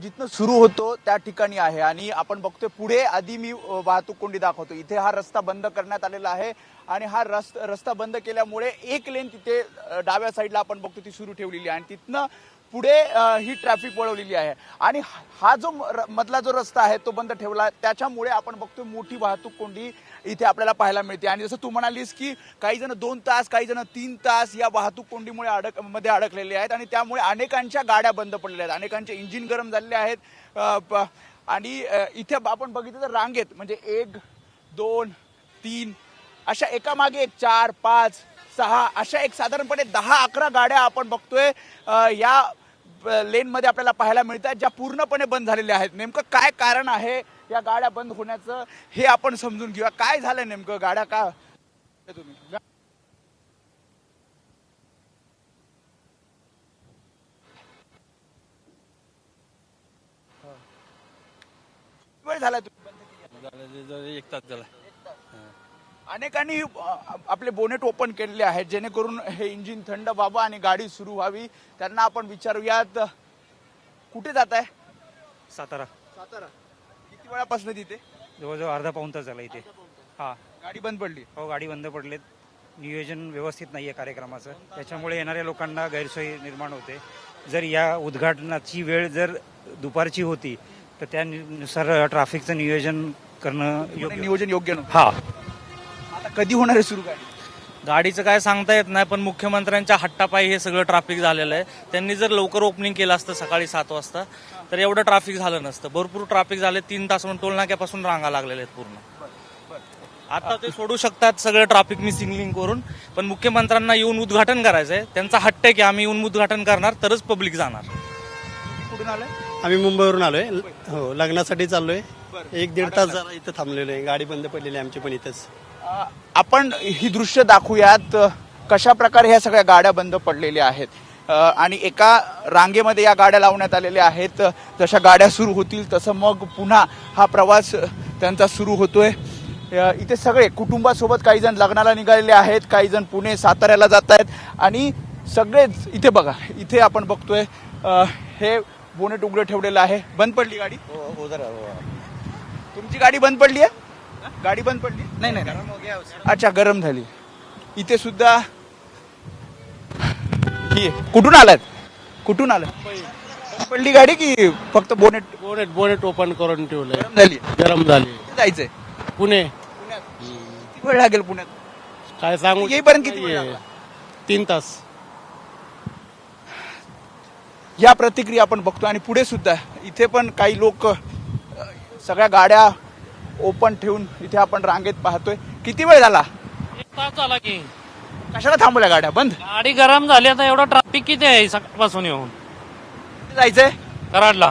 जिथनं सुरू होतो त्या ठिकाणी आहे आणि आपण बघतोय पुढे आधी मी वाहतूक कोंडी दाखवतो। इथे हा रस्ता बंद करण्यात आलेला आहे आणि हा रस्ता बंद केल्यामुळे एक लेन तिथे डाव्या साईडला आपण बघतो ती सुरू ठेवलेली आहे आणि तिथनं पुढे ही ट्रॅफिक वळवलेली आहे आणि हा जो मधला जो रस्ता आहे तो बंद ठेवला त्याच्यामुळे आपण बघतोय मोठी वाहतूक कोंडी इथे आपल्याला पाहायला मिळते। आणि जसं तू म्हणालीस की काही जण 2 तास काही जण 3 तास या वाहतूक कोंडीमुळे अडकलेले आहेत आणि त्यामुळे अनेकांच्या गाड्या बंद पडलेल्या आहेत, अनेकांचे इंजिन गरम झालेले आहेत। आणि इथे आपण बघितलं तर रांगेत म्हणजे 1 2 3 अशा एकामागे एक 4 5 6 अशा एक साधारणपणे 10-11 गाड्या आपण बघतोय या लेन मध्ये आपल्याला पाहायला मिळतात ज्या पूर्णपणे बंद झालेल्या आहेत। नेमकं काय कारण आहे या गाड्या बंद होण्याचं हे आपण समजून घेऊया। काय झालं नेमकं, गाड्या का तुम्ही वेळ झाला तुम्ही 1 तास झाला। अनेकांनी आपले बोनेट ओपन केलेले आहेत जेणेकरून हे इंजिन थंड व्हावं आणि गाडी सुरू व्हावी। त्यांना आपण विचारूयात कुठे जात आहे? सातारा। सातारा किती वेळापासून तिथे? जवळजवळ अर्धा पाऊण तास झाला इथे। हा, गाडी बंद पडली? हो, गाडी बंद पडलेत। नियोजन व्यवस्थित नाहीये कार्यक्रमाचं, त्याच्यामुळे येणाऱ्या लोकांना गैरसोय निर्माण होते। जर या उद्घाटनाची वेळ जर दुपारची होती तर त्यानुसार ट्रॅफिकचं नियोजन करणं नियोजन योग्य नव्हतं। हा, आता कधी होणार आहे सुरू गाडी? गाडीचं काय सांगता येत नाही, पण मुख्यमंत्र्यांच्या हट्टापायी हे सगळं ट्रॅफिक झालेलं आहे। त्यांनी जर लवकर ओपनिंग केलं असतं सकाळी 7 वाजता तर एवढं ट्रॅफिक झालं नसतं। भरपूर ट्रॅफिक झाले, 3 तास म्हणून टोल नाक्यापासून रांगा लागलेल्या आहेत पूर्ण। आता ते सोडू शकतात सगळं ट्रॅफिक मिसिंग लिंक करून, पण मुख्यमंत्र्यांना येऊन उद्घाटन करायचंय। त्यांचा हट्ट आहे की आम्ही येऊन उद्घाटन करणार तरच पब्लिक जाणार। कुठून आलाय? आम्ही मुंबईवरून आलोय, हो, लग्नासाठी चाललोय। 1-1.5 तास झाला इथं थांबलेलो आहे, गाडी बंद पडलेली आहे आमची पण इथंच। आपण ही दृश्य दाखवूयात कशा प्रकारे ह्या सगळ्या गाड्या बंद पडलेल्या आहेत आणि एका रांगेमध्ये या गाड्या लावण्यात आलेल्या आहेत। जशा गाड्या सुरू होतील तसं मग पुन्हा हा प्रवास त्यांचा सुरू होतोय। इथे सगळे कुटुंबासोबत काही जण लग्नाला निघालेले आहेत, काही जण पुणे साताऱ्याला जात आहेत आणि सगळेच इथे बघा, इथे आपण बघतोय हे बोनेट उघडं ठेवलेलं आहे। बंद पडली गाडी? तुमची गाडी बंद पडली आहे? गाडी बंद पडली? नाही, अच्छा, गरम झाली। इथे सुद्धा कुठून आलात? कुठून आलात? बंद पडली गाडी की फक्त बोनेट ओपन करून ठेवलंय, गरम झाली? गरम झाली। जायचंय पुणे? किती वेळ लागेल पुण्यात? काय सांगू, येईपर्यंत किती वेळ लागला? 3 तास। या प्रतिक्रिया आपण बघतो आणि पुढे सुद्धा इथे पण काही लोक सगळ्या गाड्या ओपन ठेवून इथे आपण रांगेत पाहतोय। किती वेळ झाला? 1 तास झाला की। कशाला थांबवल्या गाड्या बंद? गाडी गरम झाली, आता एवढं ट्रॅफिक किती आहे सकाळपासून येऊन। कुठे जायचंय? कराडला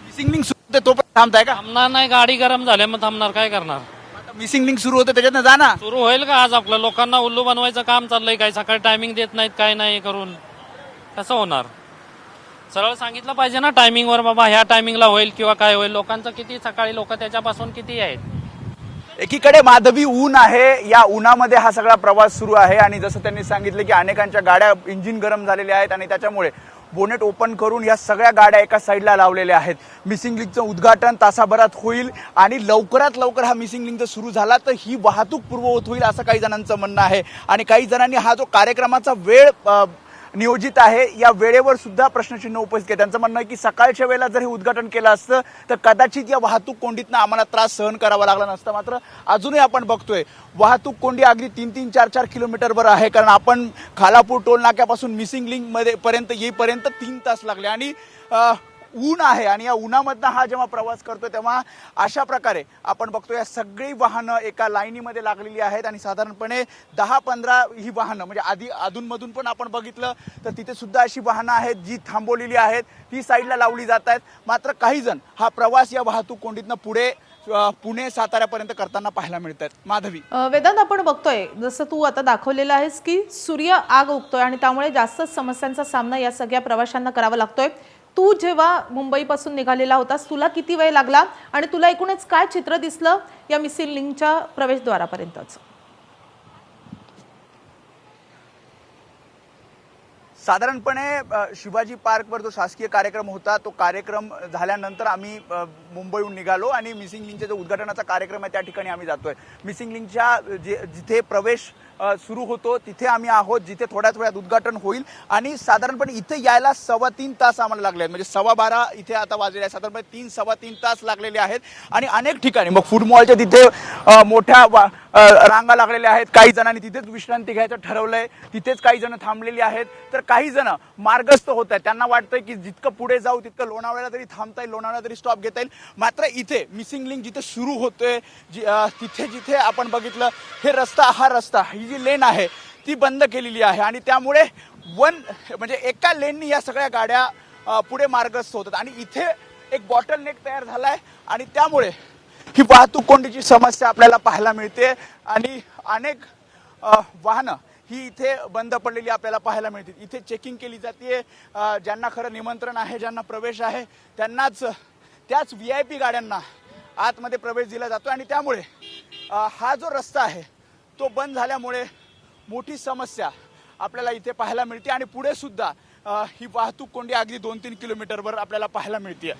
मिसिंग लिंक सुरू होते तो पण थांबताय का? थांबणार नाही, गाडी गरम झाली मग थांबणार काय करणार। मिसिंग लिंक सुरू होते त्याच्यातनं जा ना। सुरू होईल का आज? आपलं लोकांना उल्लू बनवायचं काम चाललंय काय? सकाळी टायमिंग देत नाहीत, काय नाही करून कसं होणार? सरळ सांगितलं पाहिजे ना टायमिंग वर, बाबा ह्या टायमिंगला होईल किंवा काय होईल। लोकांचं किती सकाळी लोक त्याच्यापासून किती आहेत। एकीकडे माधवी ऊन आहे, या उन्हामध्ये हा सगळा प्रवास सुरू आहे आणि जसं त्यांनी सांगितलं की अनेकांच्या गाड्या इंजिन गरम झालेल्या आहेत आणि त्याच्यामुळे बोनेट ओपन करून या सगळ्या गाड्या एका साईडला लावलेल्या आहेत। मिसिंग लिंकचं उद्घाटन तासाभरात होईल आणि लवकरात लवकर हा मिसिंग लिंक जर सुरू झाला तर ही वाहतूक पूर्ववत होईल असं काही जणांचं म्हणणं आहे। आणि काही जणांनी हा जो कार्यक्रमाचा वेळ नियोजित आहे या वेळेवर सुद्धा प्रश्नचिन्ह उपस्थित आहे। त्यांचं म्हणणं आहे की सकाळच्या वेळेला जर हे उद्घाटन केलं असतं तर कदाचित या वाहतूक कोंडीतनं आम्हाला त्रास सहन करावा लागला नसता। मात्र अजूनही आपण बघतोय वाहतूक कोंडी अगदी 3-3, 4-4 किलोमीटरवर आहे, कारण आपण खालापूर टोल नाक्यापासून मिसिंग लिंक मध्ये पर्यंत येईपर्यंत 3 तास लागले आणि ऊन आहे आणि या उन्हामधनं हा जेव्हा प्रवास करतोय तेव्हा अशा प्रकारे आपण बघतो या सगळी वाहनं एका लाईनीमध्ये लागलेली आहेत आणि साधारणपणे 10-15 ही वाहनं म्हणजे आधी अधूनमधून पण आपण बघितलं तर तिथे सुद्धा अशी वाहनं आहेत जी थांबवलेली आहेत, ती साईडला लावली जात आहेत। मात्र काही जण हा प्रवास या वाहतूक कोंडीतनं पुढे पुणे साताऱ्यापर्यंत करताना पाहायला मिळतात। माधवी, वेदांत, आपण बघतोय जसं तू आता दाखवलेलं आहेस की सूर्य आग उगतोय आणि त्यामुळे जास्त समस्यांचा सामना या सगळ्या प्रवाशांना करावा लागतोय। तू जेव्हा मुंबईपासून निघालेला होतास तुला किती वेळ लागला आणि तुला एकूणच काय चित्र दिसलं या मिसिंग लिंकच्या प्रवेशद्वारापर्यंतच? साधारणपणे शिवाजी पार्कवर जो शासकीय कार्यक्रम होता तो कार्यक्रम झाल्यानंतर आम्ही मुंबईहून निघालो आणि मिसिंग लिंकच्या जो उद्घाटनाचा कार्यक्रम आहे त्या ठिकाणी आम्ही जातोय. मिसिंग लिंकच्या जिथे प्रवेश सुरू होतो तिथे आम्ही आहोत, जिथे थोड्याच वेळात उद्घाटन होईल आणि साधारणपणे इथे यायला 3.25 तास आम्हाला लागले आहेत. म्हणजे 12:15 इथे आता वाजलेले आहेत, साधारणपणे 3-3.25 तास लागलेले आहेत. आणि अनेक ठिकाणी मग फूड मॉलच्या तिथे मोठ्या रांगा लागलेल्या आहेत. काही जणांनी तिथेच विश्रांती घ्यायचं ठरवलंय, तिथेच काही जण थांबलेली आहेत, तर काही जण मार्गस्थ होत आहेत. त्यांना वाटतंय की जितकं पुढे जाऊ तितकं लोणावळ्याला तरी थांबता येईल, लोणावळ्याला तरी स्टॉप घेता येईल. मात्र इथे मिसिंग लिंक जिथे सुरू होतोय तिथे जिथे आपण बघितलं हा रस्ता ही जी लेन आहे ती बंद केलेली आहे आणि त्यामुळे म्हणजे एका लेननी या सगळ्या गाड्या पुढे मार्गस्थ होतात आणि इथे एक बॉटलनेक तयार झालाय आणि त्यामुळे ही वाहतूक कोंडीची समस्या आपल्याला पाहायला मिळते आणि अनेक वाहनं ही इथे बंद पडलेली आपल्याला पाहायला मिळते. इथे चेकिंग केली जाते, ज्यांना खरं निमंत्रण आहे, ज्यांना प्रवेश आहे त्यांनाच, त्याच VIP गाड्यांना आतमध्ये प्रवेश दिला जातो आणि त्यामुळे हा जो रस्ता आहे तो बंद झाल्यामुळे मोठी समस्या आपल्याला इथे पाहायला मिळते आणि पुढे सुद्धा ही वाहतूक कोंडी अगदी 2-3 किलोमीटरवर आपल्याला पाहायला मिळते.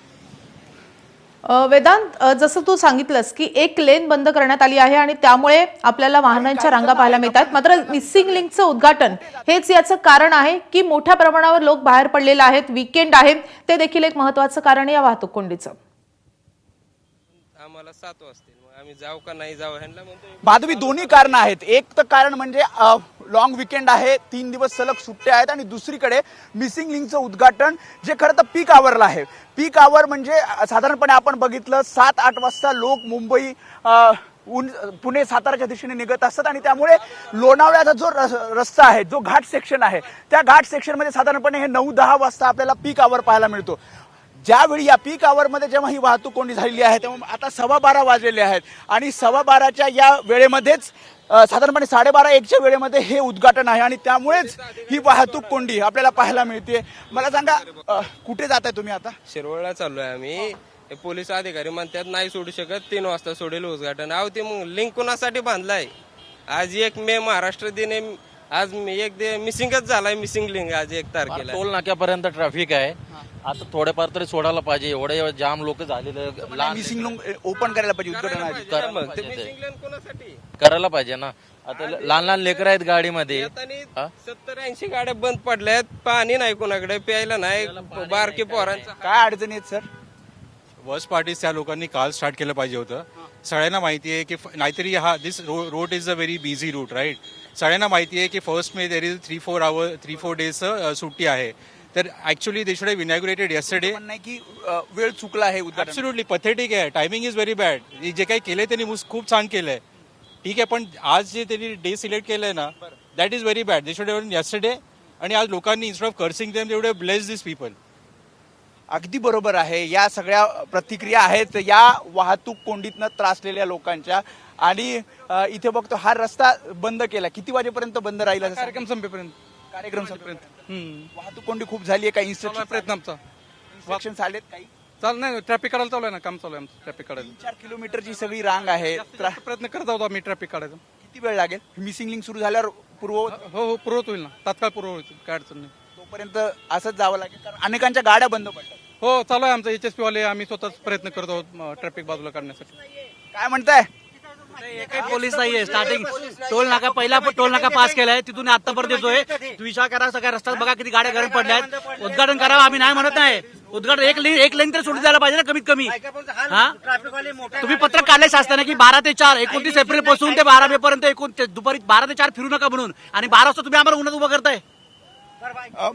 वेदांत, जसं तू सांगितलंस की एक लेन बंद करण्यात आली आहे आणि त्यामुळे आपल्याला वाहनांच्या रांगा पाहायला मिळतात. मात्र मिसिंग लिंकचं उद्घाटन हेच याचं कारण आहे की मोठ्या प्रमाणावर लोक बाहेर पडलेले आहेत, वीकेंड आहे, ते देखील एक महत्त्वाचं कारण आहे या वाहतूक कोंडीचं. आम्हाला 7 वाजतील, मग आम्ही जाऊ का नाही जाऊ ह्यांना म्हणतो. माधवी, दोन्ही कारण आहेत. एक तर कारण म्हणजे लॉंग विकेंड आहे, 3 दिवस सलग सुट्ट्या आहेत आणि दुसरीकडे मिसिंग लिंकचं उद्घाटन जे खरं तर पीक आवरला आहे. पीक आवर म्हणजे साधारणपणे आपण बघितलं 7-8 वाजता लोक मुंबई पुणे साताराच्या दिशेने निघत असतात आणि त्यामुळे लोणावळ्याचा जो रस्ता आहे, जो घाट सेक्शन आहे, त्या घाट सेक्शनमध्ये साधारणपणे हे 9-10 वाजता आपल्याला पीक आवर पाहायला मिळतो. ज्यावेळी या पीक आवरमध्ये जेव्हा ही वाहतूक कोंडी झालेली आहे तेव्हा आता 12:15 वाजलेले आहेत आणि 12:15च्या या वेळेमध्येच साधारणपणे 12:30-1च्या वेळेमध्ये हे उद्घाटन आहे आणि त्यामुळेच ही वाहतूक कोंडी आपल्याला पाहायला मिळते. मला सांगा, कुठे जाताय तुम्ही आता? शिरवळला चाललोय आम्ही. हे पोलीस अधिकारी म्हणतात नाही सोडू शकत, 3 वाजता सोडेल उद्घाटन. अहो ते मग लिंक कोणासाठी बांधलाय? आज 1 मे महाराष्ट्र दिन आहे, आज मिसिंगच झालाय. मिसिंग लिंक आज 1 तारखेला. टोल नाक्यापर्यंत ट्रॅफिक आहे, आता थोडेफार तरी सोडायला पाहिजे. एवढे जाम लोक झालेले, मिसिंग लिंक ओपन करायला पाहिजे, उद्घाटन कोणासाठी करायला पाहिजे ना. आता लहान लहान लेकर आहेत गाडीमध्ये. 70-80 गाड्या बंद पडल्यात, पाणी नाही कोणाकडे प्यायला, नाही बारके पोरांचा. काय अडचणी आहेत सर? वर्स्ट पार्टीज त्या लोकांनी काल स्टार्ट केलं पाहिजे होतं. सगळ्यांना माहिती आहे की नाहीतरी this road is a very busy route, right. सगळ्यांना माहिती आहे की 1 मे देर इज 3-4 डेज सुट्टी आहे. तर actually they should have inaugurated yesterday. नाही की वेळ चुकला आहे उद्घाटन. ऍब्सोल्युटली पथेटिक आहे. Timing is very bad. जे काही केलंय त्यांनी खूप छान केलंय, ठीक आहे, पण आज जे त्यांनी डे सिलेक्ट केलंय ना, that is very bad. They should have yesterday. आणि आज लोकांनी instead of cursing them they would have blessed this people. अगदी बरोबर आहे. या सगळ्या प्रतिक्रिया आहेत या वाहतूक कोंडीतनं त्रासलेल्या लोकांच्या. आणि इथे बघतो हा रस्ता बंद केला. किती वाजेपर्यंत बंद राहील? कार्यक्रम संपेपर्यंत. कार्यक्रम संपेपर्यंत. वाहतूक कोंडी खूप झाली आहे. काही प्रयत्न आमचा इन्स्ट्रक्शन आलेत? काही चाल नाही, ट्रॅफिक काढायला चालू आहे ना, काम चालू आहे आमचं ट्रॅफिक काढायला. 4 किलोमीटरची सगळी रांग आहे. प्रयत्न करत आहोत आम्ही ट्रॅफिक काढायचा. किती वेळ लागेल? मिसिंग लिंक सुरू झाल्यावर पूर्ववत हो पूर्वत होईल ना, तात्काळ पूर्व होईल, काय अडचण नाही. तोपर्यंत असंच जावं लागेल कारण अनेकांच्या गाड्या बंद पडतात. हो चालू आहे आमचं HSP वाले, आम्ही स्वतःच प्रयत्न करत आहोत ट्रॅफिक बाजूला काढण्यासाठी. काय म्हणताय? काही पोलीस नाहीये. स्टार्टिंग टोल नाका, पहिला टोल नाका पास केलाय, तिथून आतापर्यंत येतोय. विचार करा, सगळ्या रस्त्यात बघा किती गाड्या गरम पडल्यात. उद्घाटन करावं, आम्ही नाही म्हणत नाही. उद्घाटन एक लेन तरी सोडून द्यायला पाहिजे ना, कमीत कमी. हा, तुम्ही पत्रक काढले शासनाने की 12 ते 4 29 एप्रिल पासून ते 12 मे पर्यंत दुपारी 12 ते 4 फिरू नका म्हणून, आणि 12 वाजता तुम्ही आम्हाला उन्हात उभं करताय.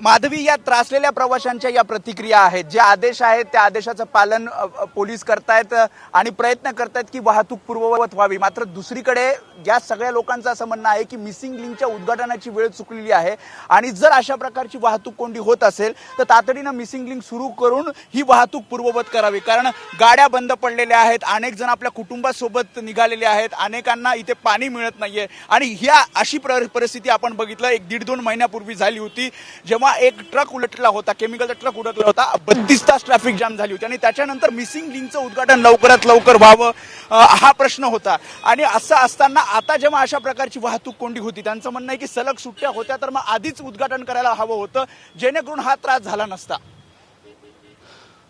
माधवी, या त्रासलेल्या प्रवाशांच्या या प्रतिक्रिया आहेत. जे आदेश आहेत त्या आदेशाचं पालन पोलीस करतायत आणि प्रयत्न करतायत की वाहतूक पूर्ववत व्हावी. मात्र दुसरीकडे या सगळ्या लोकांचं असं म्हणणं आहे की मिसिंग लिंकच्या उद्घाटनाची वेळ चुकलेली आहे आणि जर अशा प्रकारची वाहतूक कोंडी होत असेल तर तातडीनं मिसिंग लिंक सुरू करून ही वाहतूक पूर्ववत करावी. कारण गाड्या बंद पडलेल्या आहेत, अनेक जण आपल्या कुटुंबासोबत निघालेले आहेत, अनेकांना इथे पाणी मिळत नाहीये आणि ह्या अशी परिस्थिती आपण बघितलं 1-1.5-2 महिन्यापूर्वी झाली होती. जेव्हा एक ट्रक उलटला होता, केमिकलचा ट्रक उलटला होता, 32 तास ट्रॅफिक जाम झाली होती आणि त्याच्यानंतर मिसिंग लिंकचं उद्घाटन लवकरात लवकर व्हावं हा प्रश्न होता. आणि असं असताना आता जेव्हा अशा प्रकारची वाहतूक कोंडी होती, त्यांचं म्हणणं आहे की सलग सुट्ट्या होत्या तर मग आधीच उद्घाटन करायला हवं होतं, जेणेकरून हा त्रास झाला नसता.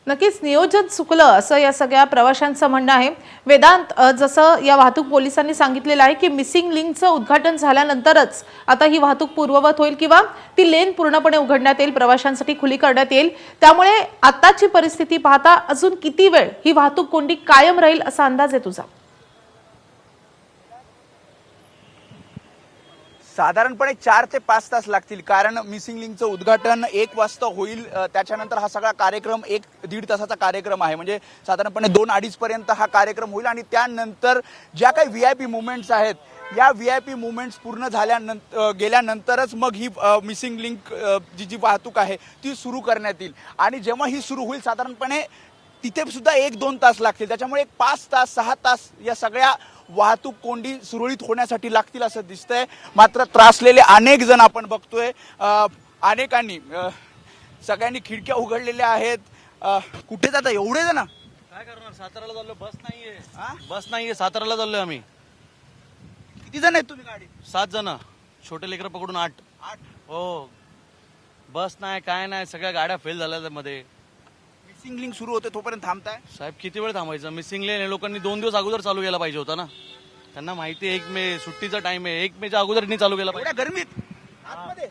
नक्कीच नियोजन चुकलं असं या सगळ्या प्रवाशांचं म्हणणं आहे. वेदांत, जसं या वाहतूक पोलिसांनी सांगितलेलं आहे की मिसिंग लिंकचं उद्घाटन झाल्यानंतरच आता ही वाहतूक पूर्ववत होईल किंवा ती लेन पूर्णपणे उघडण्यात येईल, प्रवाशांसाठी खुली करण्यात येईल. त्यामुळे आताची परिस्थिती पाहता अजून किती वेळ ही वाहतूक कोंडी कायम राहील असा अंदाज आहे तुझा? साधारणपणे 4 ते 5 तास लागतील, कारण मिसिंग लिंकचं उद्घाटन 1 वाजता होईल. त्याच्यानंतर हा सगळा कार्यक्रम 1-1.5 तासाचा कार्यक्रम आहे, म्हणजे साधारणपणे 2-2.5 पर्यंत हा कार्यक्रम होईल. आणि त्यानंतर ज्या काही VIP मुवमेंट्स आहेत, या VIP मुवमेंट्स पूर्ण गेल्यानंतरच मग ही मिसिंग लिंक जी वाहतूक आहे ती सुरू करण्यात येईल. आणि जेव्हा ही सुरू होईल साधारणपणे तिथे सुद्धा 1-2 तास लागतील. त्याच्यामुळे 5 तास 6 तास या सगळ्या वाहतूक कोंडी सुरळीत होण्यासाठी लागतील असं दिसतंय. मात्र त्रासलेले अनेक जण आपण बघतोय, अनेकांनी सगळ्यांनी खिडक्या उघडलेल्या आहेत. कुठे जाता एवढे जण? काय करणार, साताराला चाललो, बस नाहीये, साताराला चाललोय आम्ही. किती जण आहेत तुम्ही गाडी? 7 जण, छोटे लेकरं पकडून 8. हो, बस नाही, काय नाही, सगळ्या गाड्या फेल झाल्या मध्ये. मिसिंग लिंक सुरू होते तोपर्यंत थांबताय? साहेब किती वेळ थांबायचं? मिसिंग लेन हे लोकांनी 2 दिवस अगोदर चालू केला पाहिजे होता ना. त्यांना माहिती आहे 1 मे सुट्टीचा टाइम आहे, 1 मेच्या अगोदर चालू केला पाहिजे. एवढ्या गरमीत आतमध्ये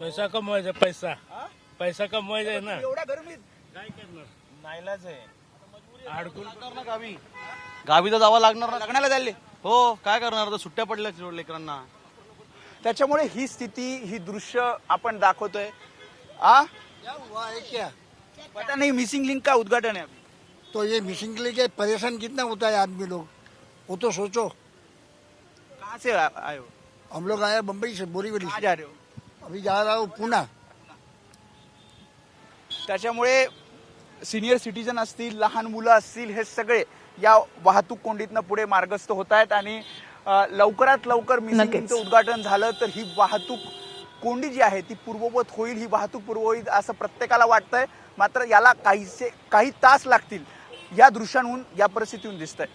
पैसा कमवायचा, पैसा कमवायचा आहे ना. एवढ्या गरमीत काय करणार, नाईलाज आहे. अडकून ना गावी तर जावं लागणार ना. लग्नाला चालले. हो, काय करणार, तर सुट्ट्या पडल्या लेकरांना. त्याच्यामुळे ही स्थिती, ही दृश्य आपण दाखवतोय. क्या पता नहीं मिसिंग लिंक का उद्घाटन है अभी. तो ये मिसिंग के लिए परेशान कितना होता है आदमी लोग, वो तो सोचो. कहाँ से आए हो? हम लोग आए बम्बई से, बोरीवली कहाँ से. जा रहे हो? अभी जा रहा हूँ पुणे. त्याच्यामुळे सिनियर सिटीजन असतील, लहान मुलं असतील, हे सगळे या वाहतूक कोंडीतनं पुढे मार्गस्थ होत आहेत. आणि लवकरात लवकर मिसिंग लिंकचं उद्घाटन झालं तर ही वाहतूक कोंडी जी आहे ती पूर्ववत होईल, ही वाहतूक पूर्ववत असं प्रत्येकाला वाटतंय. मात्र याला काही तास लागतील, या दृश्यांहून, या परिस्थितीहून दिसतंय.